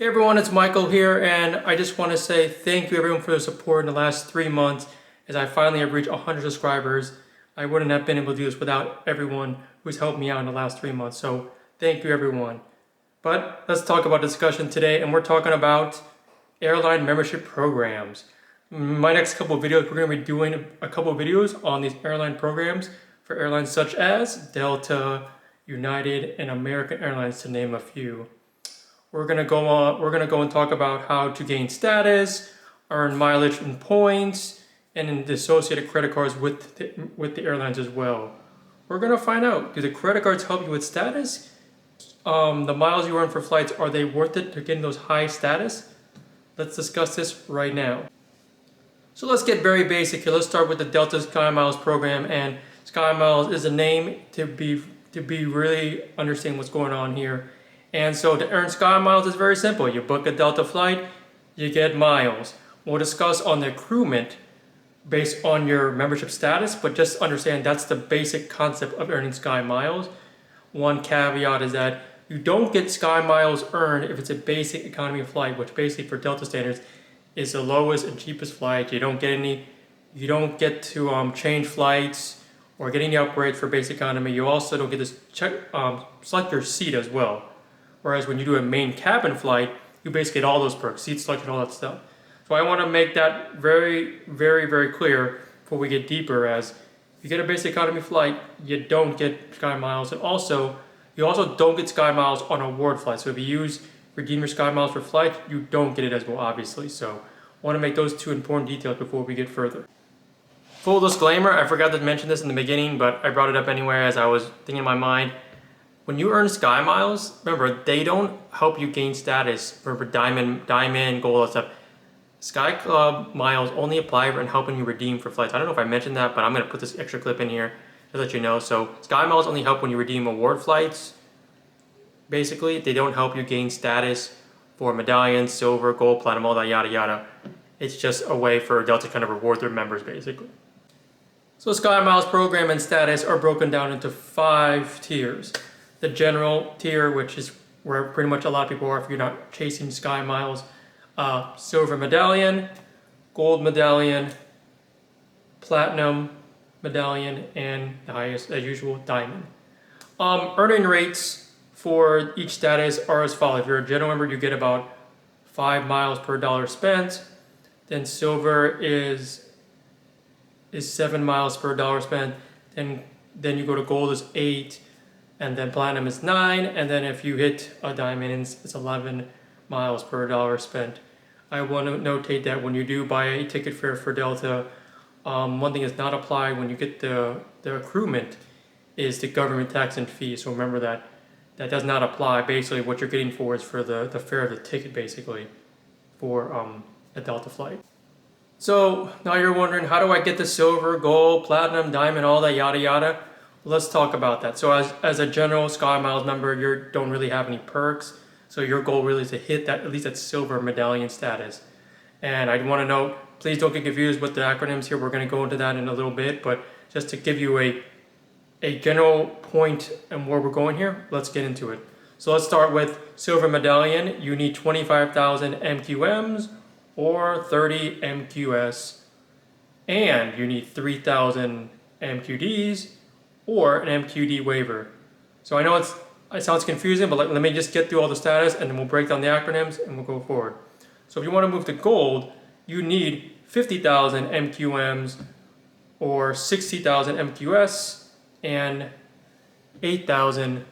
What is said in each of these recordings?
Hey everyone, it's Michael here, and I just want to say thank you everyone for their support in the last 3 months as I finally have reached 100 subscribers. I wouldn't have been able to do this without everyone who's helped me out in the last 3 months, so thank you everyone. But let's talk about discussion today, and we're talking about airline membership programs. My next couple of videos, we're going to be doing a couple of videos on these airline programs for airlines such as Delta, United, and American Airlines, to name a few. We're gonna go and talk about how to gain status, earn mileage and points, and the associated credit cards with the airlines as well. We're gonna find out, do the credit cards help you with status? The miles you earn for flights, are they worth it to getting those high status? Let's discuss this right now. So let's get very basic here. Let's start with the Delta SkyMiles program, and SkyMiles is a name to be really understanding what's going on here. And so to earn SkyMiles is very simple. You book a Delta flight, you get miles. We'll discuss on the accruement based on your membership status, but just understand that's the basic concept of earning SkyMiles. One caveat is that you don't get SkyMiles earned if it's a basic economy flight, which basically for Delta standards is the lowest and cheapest flight. You don't get to change flights or get any upgrades for basic economy. You also don't get to select your seat as well. Whereas when you do a main cabin flight, you basically get all those perks, seat selection, all that stuff. So I want to make that very, very, very clear before we get deeper, as if you get a basic economy flight, you don't get SkyMiles. And also, you also don't get SkyMiles on award flights. So if you redeem your SkyMiles for flights, you don't get it as well, obviously. So I want to make those two important details before we get further. Full disclaimer, I forgot to mention this in the beginning, but I brought it up anyway as I was thinking in my mind. When you earn SkyMiles, remember, they don't help you gain status. Remember, diamond, gold, and stuff. Sky Club miles only apply when helping you redeem for flights. I don't know if I mentioned that, but I'm going to put this extra clip in here to let you know. So SkyMiles only help when you redeem award flights. Basically, they don't help you gain status for medallions, silver, gold, platinum, all that yada yada. It's just a way for Delta to kind of reward their members, basically. So SkyMiles program and status are broken down into 5 tiers. The general tier, which is where pretty much a lot of people are if you're not chasing SkyMiles. Silver medallion, gold medallion, platinum medallion, and the highest, as usual, diamond. Earning rates for each status are as follows. If you're a general member, you get about 5 miles per dollar spent. Then silver is 7 miles per dollar spent. Then you go to gold is 8. And then platinum is 9, and then if you hit a diamond, it's 11 miles per dollar spent. I want to notate that when you do buy a ticket fare for Delta, one thing is not applied when you get the accruement is the government tax and fee. So remember that does not apply. Basically, what you're getting for is for the fare of the ticket, basically, for a Delta flight. So now you're wondering, how do I get the silver, gold, platinum, diamond, all that yada yada? Let's talk about that. So as a general SkyMiles member, you don't really have any perks. So your goal really is to hit that, at least that silver medallion status. And I want to note, please don't get confused with the acronyms here. We're going to go into that in a little bit, but just to give you a general point and where we're going here, let's get into it. So let's start with silver medallion. You need 25,000 MQMs or 30 MQS, and you need 3,000 MQDs or an MQD waiver. So I know it sounds confusing, but let me just get through all the status and then we'll break down the acronyms and we'll go forward. So if you want to move to gold, you need 50,000 MQMs or 60,000 MQS and 8,000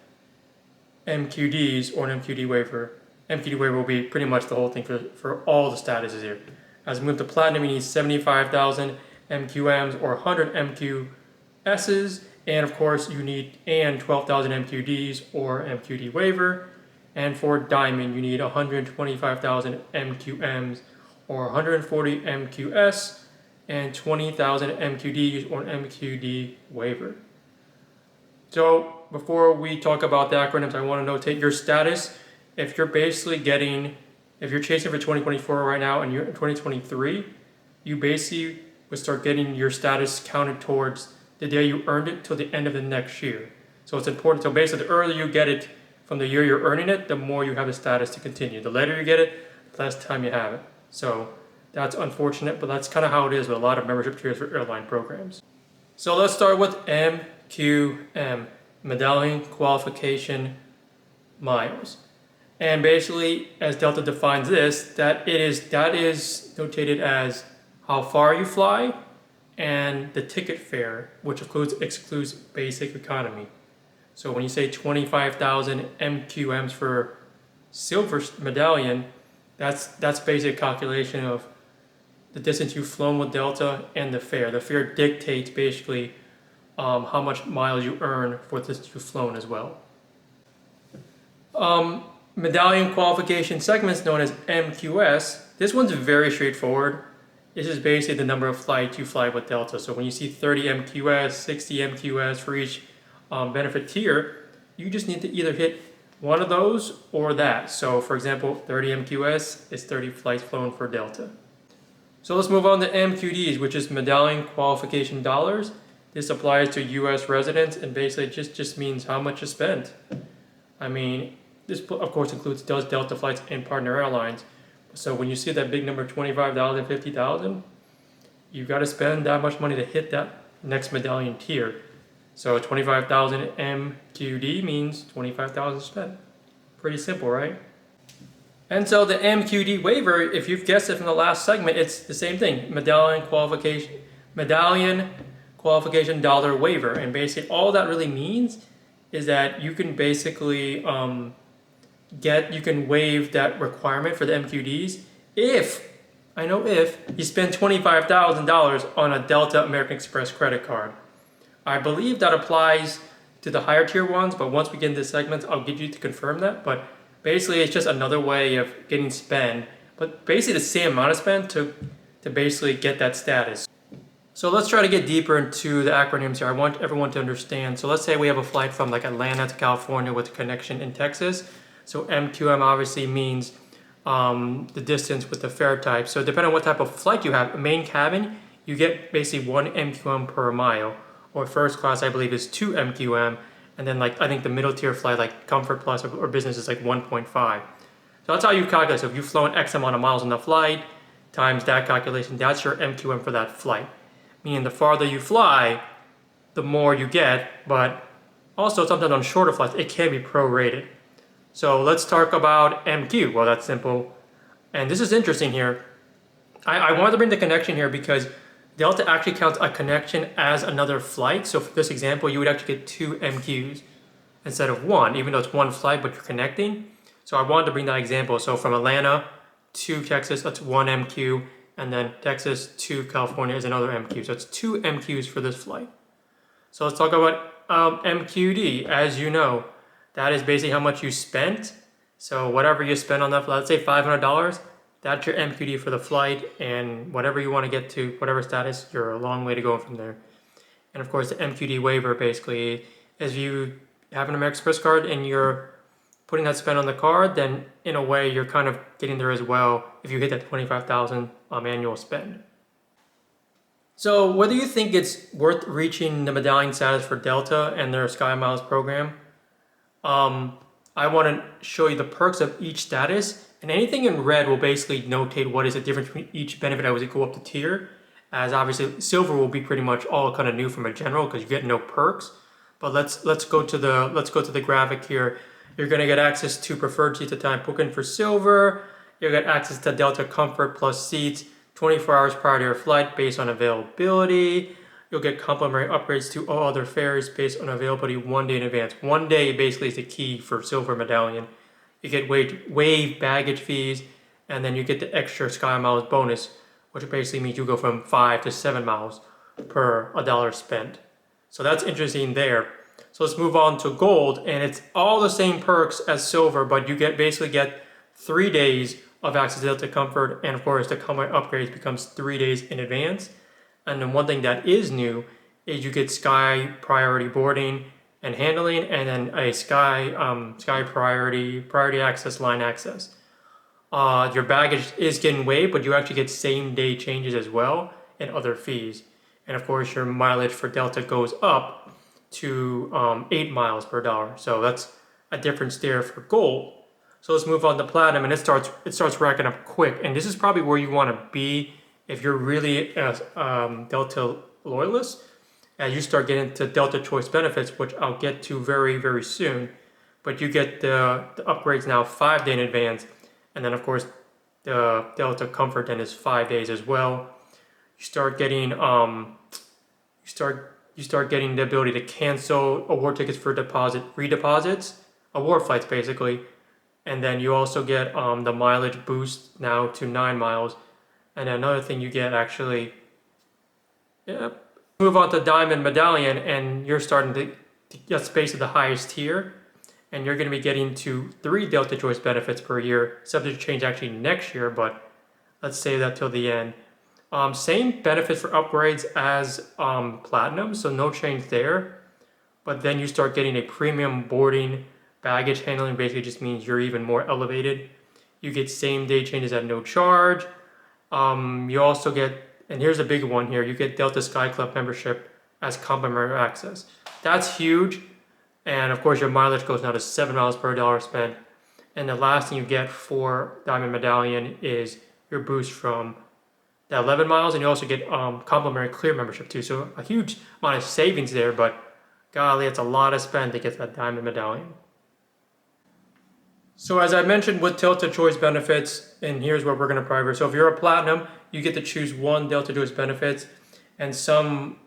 MQDs or an MQD waiver. MQD waiver will be pretty much the whole thing for all the statuses here. As we move to platinum, you need 75,000 MQMs or 100 MQSs. And of course, you need 12,000 MQDs or MQD waiver. And for diamond, you need 125,000 MQMs or 140 MQS and 20,000 MQDs or MQD waiver. So before we talk about the acronyms, I want to notate your status. If you're chasing for 2024 right now and you're in 2023, you basically would start getting your status counted towards the day you earned it till the end of the next year. So it's important. So basically, the earlier you get it from the year you're earning it, the more you have the status to continue. The later you get it, the less time you have it. So that's unfortunate, but that's kind of how it is with a lot of membership tiers for airline programs. So let's start with MQM, Medallion Qualification Miles. And basically, as Delta defines this, that is notated as how far you fly and the ticket fare, which excludes basic economy. So when you say 25,000 MQMs for silver medallion, that's basic calculation of the distance you've flown with Delta and the fare. The fare dictates basically how much miles you earn for this you've flown as well. Medallion qualification segments known as MQS. This one's very straightforward. This is basically the number of flights you fly with Delta. So when you see 30 MQS, 60 MQS for each benefit tier, you just need to either hit one of those or that. So for example, 30 MQS is 30 flights flown for Delta. So let's move on to MQDs, which is Medallion Qualification Dollars. This applies to US residents and basically just means how much you spent. I mean, this of course includes Delta flights and partner airlines. So when you see that big number, 25,000, 50,000, you got to spend that much money to hit that next medallion tier. So 25,000 MQD means 25,000 spent. Pretty simple, right? And so the MQD waiver, if you've guessed it from the last segment, it's the same thing. Medallion qualification dollar waiver. And basically all that really means is that you can basically you can waive that requirement for the MQDs if you spend $25,000 on a Delta American Express credit card. I believe that applies to the higher tier ones, but once we get into segments, I'll get you to confirm that. But basically, it's just another way of getting spend, but basically the same amount of spend to basically get that status. So let's try to get deeper into the acronyms here. I want everyone to understand. So let's say we have a flight from like Atlanta to California with a connection in Texas. So MQM obviously means the distance with the fare type. So depending on what type of flight you have, main cabin, you get basically 1 MQM per mile. Or first class, I believe, is 2 MQM. And then like I think the middle tier flight, like Comfort Plus or Business, is like 1.5. So that's how you calculate. So if you've flown X amount of miles on the flight, times that calculation, that's your MQM for that flight. Meaning the farther you fly, the more you get, but also sometimes on shorter flights, it can be prorated. So let's talk about MQ. Well, that's simple. And this is interesting here. I wanted to bring the connection here because Delta actually counts a connection as another flight. So for this example, you would actually get 2 MQs instead of 1, even though it's one flight, but you're connecting. So I wanted to bring that example. So from Atlanta to Texas, that's 1 MQ. And then Texas to California is another MQ. So it's 2 MQs for this flight. So let's talk about MQD. As you know, that is basically how much you spent. So whatever you spend on that flight, let's say $500, that's your MQD for the flight, and whatever you want to get to, whatever status, you're a long way to go from there. And of course, the MQD waiver basically, as you have an American Express card and you're putting that spend on the card, then in a way you're kind of getting there as well if you hit that 25,000 annual spend. So whether you think it's worth reaching the medallion status for Delta and their SkyMiles program, I want to show you the perks of each status, and anything in red will basically notate what is the difference between each benefit as we go up the tier, as obviously silver will be pretty much all kind of new from a general because you get no perks. But let's go to the graphic here. You're going to get access to preferred seats at time booking for silver. You'll get access to Delta Comfort Plus seats 24 hours prior to your flight based on availability. You'll get complimentary upgrades to all other fares based on availability 1 day in advance. 1 day basically is the key for silver medallion. You get waived baggage fees, and then you get the extra SkyMiles bonus, which basically means you go from 5 to 7 miles per $1 spent. So that's interesting there. So let's move on to gold, and it's all the same perks as silver, but you basically get 3 days of access to Delta Comfort, and of course the complimentary upgrades becomes 3 days in advance. And then one thing that is new is you get Sky priority boarding and handling, and then a Sky priority access line access. Your baggage is getting waived, but you actually get same day changes as well and other fees. And of course your mileage for Delta goes up to 8 miles per dollar. So that's a difference there for gold. So let's move on to platinum, and it starts racking up quick. And this is probably where you want to be if you're really a Delta loyalist. As you start getting to Delta Choice benefits, which I'll get to very, very soon. But you get the upgrades now 5 days in advance, and then of course the Delta Comfort then is 5 days as well. You start getting you start getting the ability to cancel award tickets for redeposits, award flights basically, and then you also get the mileage boost now to 9 miles. And another thing you get actually, move on to Diamond Medallion, and you're starting to get space at the highest tier, and you're going to be getting to 3 Delta Choice benefits per year, subject to change actually next year, but let's save that till the end. Same benefits for upgrades as Platinum, so no change there, but then you start getting a premium boarding. Baggage handling basically just means you're even more elevated. You get same day changes at no charge. You also get, and here's a big one here, you get Delta Sky Club membership as complimentary access. That's huge. And of course your mileage goes now to 7 miles per dollar spent. And the last thing you get for Diamond Medallion is your boost from the 11 miles, and you also get complimentary clear membership too. So a huge amount of savings there, but golly, it's a lot of spend to get that Diamond Medallion. So as I mentioned with Delta Choice benefits, and here's what we're going to prioritize. So if you're a Platinum, you get to choose 1 Delta Choice benefits, and some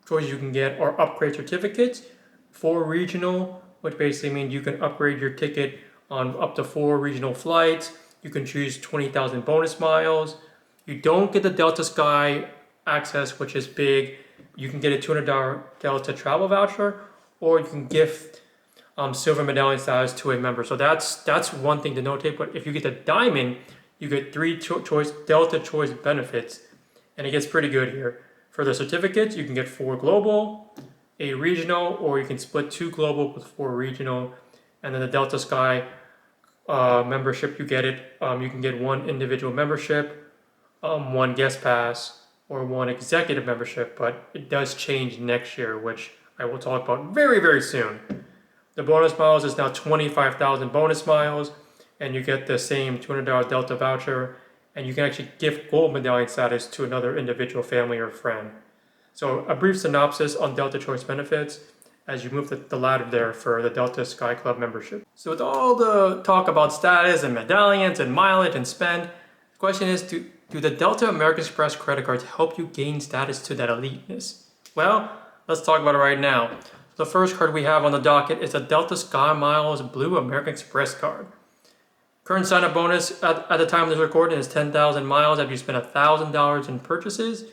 choices you can get are upgrade certificates for regional, which basically means you can upgrade your ticket on up to 4 regional flights. You can choose 20,000 bonus miles. You don't get the Delta Sky access, which is big. You can get a $200 Delta travel voucher, or you can gift silver medallion status to a member. So that's one thing to notate. But if you get the Diamond, you get 3 Delta Choice benefits, and it gets pretty good here. For the certificates, you can get 4 global, a regional, or you can split 2 global with 4 regional. And then the Delta Sky membership, you can get 1 individual membership, 1 guest pass, or 1 executive membership, but it does change next year, which I will talk about very, very soon. The bonus miles is now 25,000 bonus miles, and you get the same $200 Delta voucher, and you can actually gift gold medallion status to another individual, family, or friend. So a brief synopsis on Delta Choice benefits as you move the ladder there for the Delta Sky Club membership. So with all the talk about status and medallions and mileage and spend, the question is, do the Delta American Express credit cards help you gain status to that eliteness? Well, let's talk about it right now. The first card we have on the docket is the Delta SkyMiles Blue American Express card. Current sign-up bonus at the time of this recording is 10,000 miles after you spend $1,000 in purchases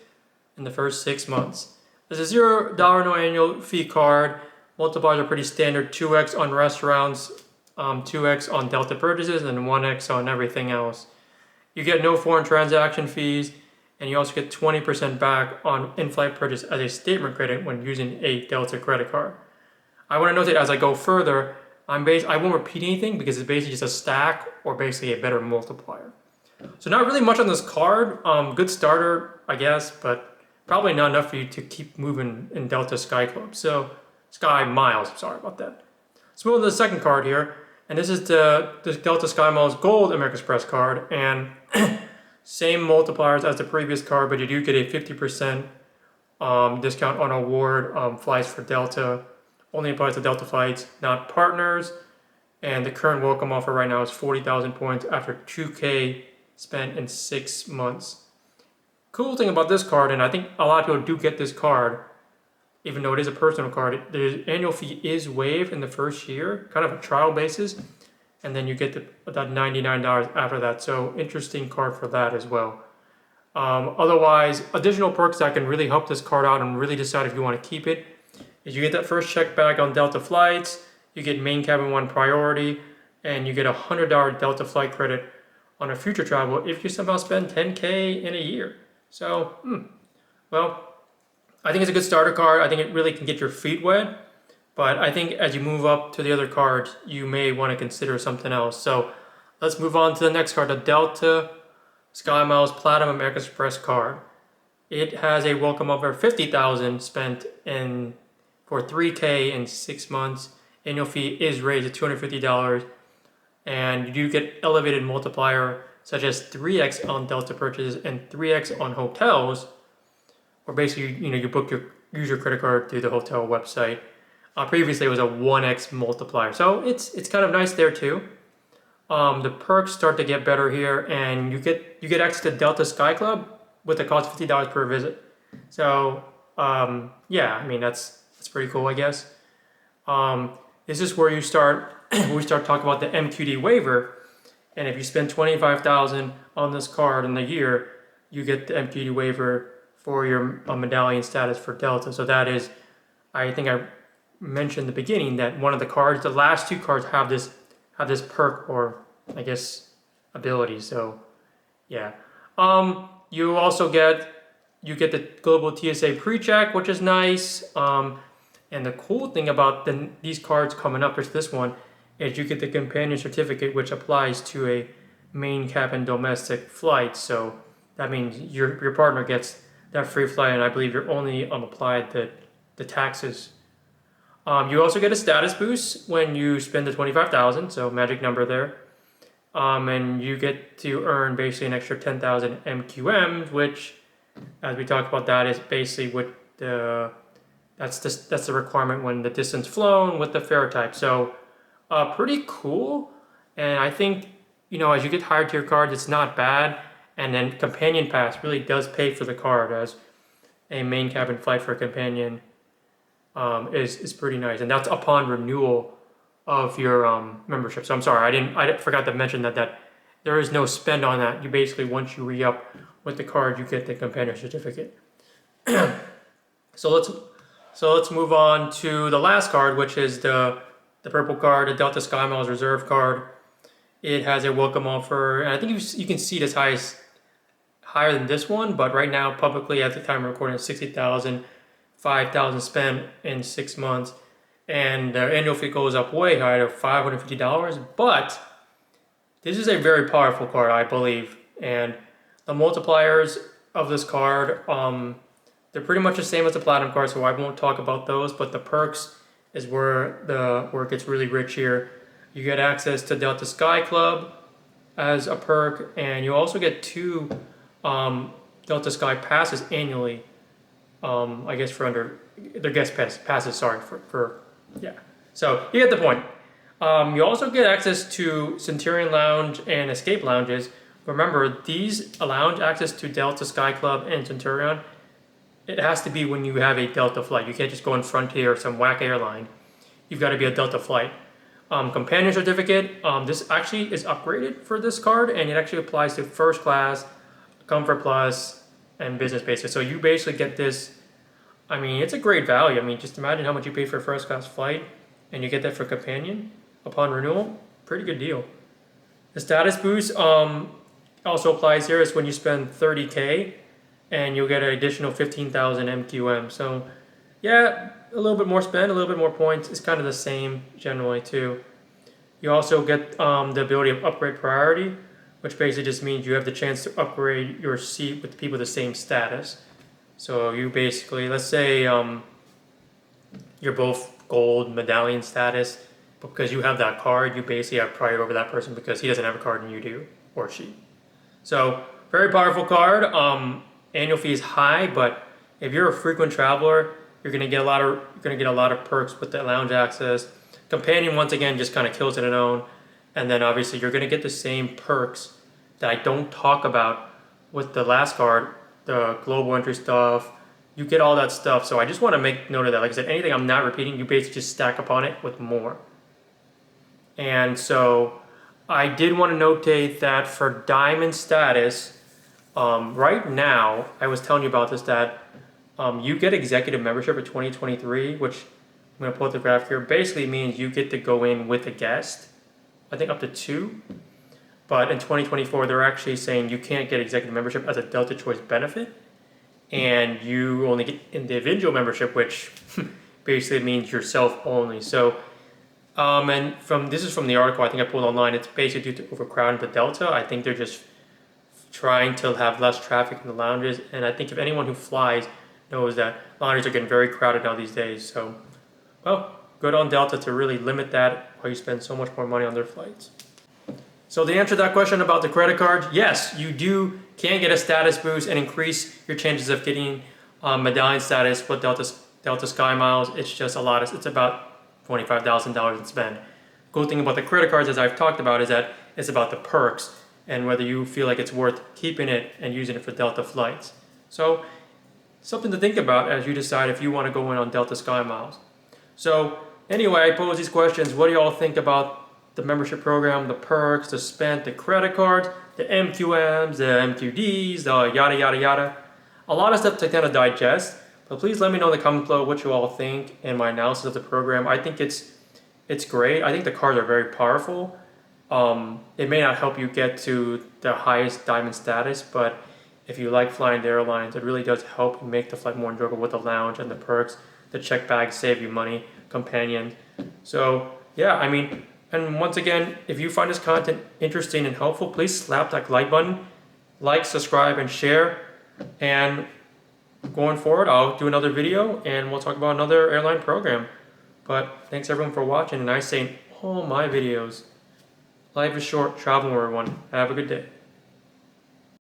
in the first 6 months. There's a $0 no annual fee card. Multipliers are pretty standard, 2x on restaurants, 2x on Delta purchases, and 1x on everything else. You get no foreign transaction fees, and you also get 20% back on in-flight purchase as a statement credit when using a Delta credit card. I want to note that as I go further, I won't repeat anything because it's basically just a stack or basically a better multiplier. So not really much on this card. Good starter, I guess, but probably not enough for you to keep moving in Delta Sky Club. So SkyMiles, sorry about that. Let's move on to the second card here. And this is the Delta SkyMiles Gold American Express card. And same multipliers as the previous card, but you do get a 50% discount on award flights for Delta. Only applies to Delta flights, not partners. And the current welcome offer right now is 40,000 points after $2,000 spent in 6 months. Cool thing about this card, and I think a lot of people do get this card, even though it is a personal card, the annual fee is waived in the first year, kind of a trial basis, and then you get that $99 after that. So interesting card for that as well. Otherwise, additional perks that can really help this card out and really decide if you want to keep it is you get that first check back on Delta flights, you get main cabin 1 priority, and you get a $100 Delta flight credit on a future travel if you somehow spend $10,000 in a year. So, well, I think it's a good starter card. I think it really can get your feet wet, but I think as you move up to the other cards, you may want to consider something else. So let's move on to the next card, the Delta SkyMiles Platinum American Express card. It has a welcome offer of $50,000 spent for $3,000 in 6 months, annual fee is raised to $250, and you do get elevated multiplier such as 3x on Delta purchases and 3x on hotels, or basically you book use your credit card through the hotel website. Previously it was a 1x multiplier, so it's kind of nice there too. The perks start to get better here, and you get access to Delta Sky Club with a cost of $50 per visit. So yeah, I mean that's pretty cool, I guess. This is where we start talking about the MQD waiver, and if you spend $25,000 on this card in the year, you get the MQD waiver for your medallion status for Delta. So that is, I think I mentioned in the beginning that one of the cards, the last two cards have this perk, or I guess ability. So yeah, you also get the global TSA pre-check, which is nice. And the cool thing about these cards coming up, is this one, is you get the companion certificate, which applies to a main cabin domestic flight. So that means your partner gets that free flight, and I believe you're only applied the taxes. You also get a status boost when you spend the $25,000, so magic number there. And you get to earn basically an extra 10,000 MQMs, which, as we talked about, that is basically what that's the requirement when the distance flown with the fare type. So pretty cool. And I think, as you get higher tier cards, it's not bad. And then companion pass really does pay for the card, as a main cabin flight for a companion is pretty nice. And that's upon renewal of your membership. So I'm sorry, I forgot to mention that there is no spend on that. You basically, once you re-up with the card, you get the companion certificate. So let's move on to the last card, which is the purple card, the Delta SkyMiles Reserve card. It has a welcome offer, and I think you can see it as higher than this one, but right now publicly at the time of recording, it's $60,000, $5,000 spent in 6 months, and the annual fee goes up way higher to $550. But this is a very powerful card, I believe, and the multipliers of this card, they're pretty much the same as the platinum card, so I won't talk about those. But the perks is where it gets really rich here. You get access to Delta Sky Club as a perk, and you also get 2 Delta Sky passes annually. I guess for under their guest passes. Sorry yeah. So you get the point. You also get access to Centurion Lounge and Escape Lounges. Remember, these lounge access to Delta Sky Club and Centurion, it has to be when you have a Delta flight. You can't just go in Frontier or some whack airline. You've got to be a Delta flight. Companion certificate, this actually is upgraded for this card, and it actually applies to first class, Comfort Plus, and business basic. So you basically get this. I mean, it's a great value. I mean, just imagine how much you pay for a first class flight, and you get that for companion upon renewal. Pretty good deal. The status boost also applies here. Is when you spend $30K, and you'll get an additional 15,000 MQM. So yeah, a little bit more spend, a little bit more points. It's kind of the same generally too. You also get the ability of upgrade priority, which basically just means you have the chance to upgrade your seat with people of the same status. So you basically, let's say you're both gold medallion status, but because you have that card, you basically have priority over that person because he doesn't have a card and you do, or she. So very powerful card. Annual fee is high, but if you're a frequent traveler, you're gonna get a lot of perks with the lounge access. Companion, once again, just kind of kills it alone, and then obviously you're gonna get the same perks that I don't talk about with the last card, the global entry stuff. You get all that stuff, so I just want to make note of that. Like I said, anything I'm not repeating, you basically just stack upon it with more. And so I did want to notate that for diamond status, right now, I was telling you about this, that you get executive membership for 2023, which I'm going to pull up the graph here. Basically means you get to go in with a guest, I think up to 2. But in 2024, they're actually saying you can't get executive membership as a Delta Choice benefit, and you only get individual membership, which basically means yourself only. So, and this is from the article I think I pulled online. It's basically due to overcrowding the Delta. I think they're just trying to have less traffic in the lounges, and I think if anyone who flies knows that lounges are getting very crowded now these days. So, well, good on Delta to really limit that while you spend so much more money on their flights. So the answer to that question about the credit card, yes, you can get a status boost and increase your chances of getting medallion status with Delta SkyMiles. It's just it's about $25,000 in spend. Cool thing about the credit cards, as I've talked about, is that it's about the perks and whether you feel like it's worth keeping it and using it for Delta flights. So something to think about as you decide if you want to go in on Delta SkyMiles. So anyway, I pose these questions. What do y'all think about the membership program, the perks, the spend, the credit cards, the MQMs, the MQDs, the yada yada yada? A lot of stuff to kind of digest, but please let me know in the comments below what you all think and my analysis of the program. I think it's great. I think the cards are very powerful. It may not help you get to the highest diamond status, but if you like flying the airlines, it really does help make the flight more enjoyable with the lounge and the perks. The check bags save you money, companion. So yeah, I mean, and once again, if you find this content interesting and helpful, please slap that like button, like, subscribe, and share. And going forward, I'll do another video and we'll talk about another airline program. But thanks everyone for watching, and I say in all my videos, life is short, travel everyone. Have a good day.